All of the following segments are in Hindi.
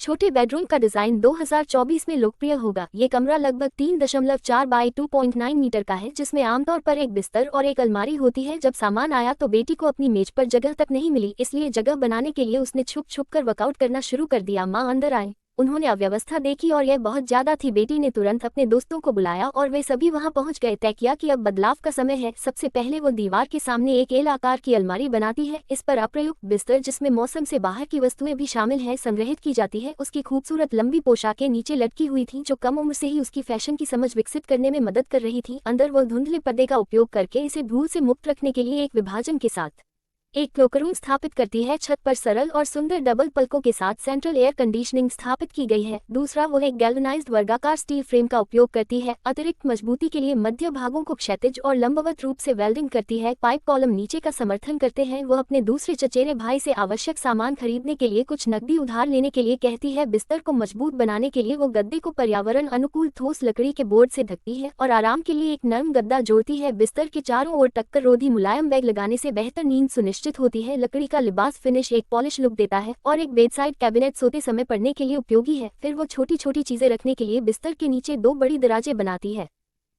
छोटे बेडरूम का डिजाइन 2024 में लोकप्रिय होगा। ये कमरा लगभग 3.4 बाई 2.9 मीटर का है, जिसमें आमतौर पर एक बिस्तर और एक अलमारी होती है। जब सामान आया तो बेटी को अपनी मेज पर जगह तक नहीं मिली, इसलिए जगह बनाने के लिए उसने छुप छुप कर वर्कआउट करना शुरू कर दिया। माँ अंदर आए, उन्होंने अव्यवस्था देखी और यह बहुत ज्यादा थी। बेटी ने तुरंत अपने दोस्तों को बुलाया और वे सभी वहां पहुंच गए। तय किया कि अब बदलाव का समय है। सबसे पहले वो दीवार के सामने एक एल आकार की अलमारी बनाती है। इस पर अप्रयुक्त बिस्तर, जिसमें मौसम से बाहर की वस्तुएं भी शामिल है, संग्रहित की जाती है। उसकी खूबसूरत लंबी पोशाकें नीचे लटकी हुई थीं, जो कम उम्र से ही उसकी फैशन की समझ विकसित करने में मदद कर रही थी। अंदर वो धुंधले पर्दे का उपयोग करके इसे धूल से मुक्त रखने के लिए एक विभाजन के साथ एक क्लोकरूम स्थापित करती है। छत पर सरल और सुंदर डबल पलकों के साथ सेंट्रल एयर कंडीशनिंग स्थापित की गई है। दूसरा, वो एक गैल्वेनाइज्ड वर्गाकार स्टील फ्रेम का उपयोग करती है। अतिरिक्त मजबूती के लिए मध्य भागों को क्षैतिज और लंबवत रूप से वेल्डिंग करती है। पाइप कॉलम नीचे का समर्थन करते हैं। वो अपने दूसरे चचेरे भाई से आवश्यक सामान खरीदने के लिए कुछ नकदी उधार लेने के लिए कहती है। बिस्तर को मजबूत बनाने के लिए वो गद्दे को पर्यावरण अनुकूल ठोस लकड़ी के बोर्ड से ढकती है और आराम के लिए एक नरम गद्दा जोड़ती है। बिस्तर के चारों ओर टक्कर रोधी मुलायम बैग लगाने से बेहतर नींद सुनिश्चित होती है। लकड़ी का लिबास फिनिश एक पॉलिश लुक देता है और एक बेडसाइड कैबिनेट सोते समय पढ़ने के लिए उपयोगी है। फिर वो छोटी छोटी चीजें रखने के लिए बिस्तर के नीचे 2 बड़ी दराजें बनाती है।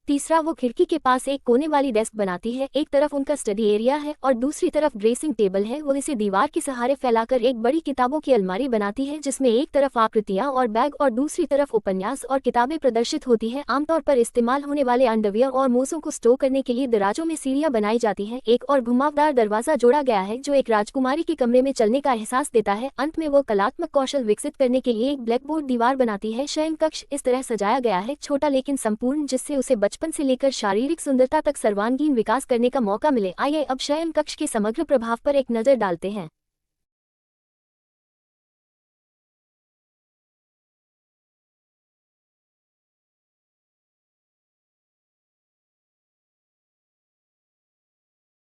तीसरा, वो खिड़की के पास एक कोने वाली डेस्क बनाती है। एक तरफ उनका स्टडी एरिया है और दूसरी तरफ ड्रेसिंग टेबल है। वो इसे दीवार के सहारे फैलाकर एक बड़ी किताबों की अलमारी बनाती है, जिसमें एक तरफ आकृतियां और बैग और दूसरी तरफ उपन्यास और किताबें प्रदर्शित होती हैं। आमतौर पर इस्तेमाल होने वाले अंडरवियर और मोज़ों को स्टोर करने के लिए दराजों में सीढ़ियां बनाई जाती हैं। एक और घुमावदार दरवाजा जोड़ा गया है, जो एक राजकुमारी के कमरे में चलने का एहसास देता है। अंत में वो कलात्मक कौशल विकसित करने के लिए एक ब्लैकबोर्ड दीवार बनाती है। शयन कक्ष इस तरह सजाया गया है, छोटा लेकिन संपूर्ण, जिससे उसे बचपन से लेकर शारीरिक सुंदरता तक सर्वांगीण विकास करने का मौका मिले। आइए अब शयन कक्ष के समग्र प्रभाव पर एक नजर डालते हैं।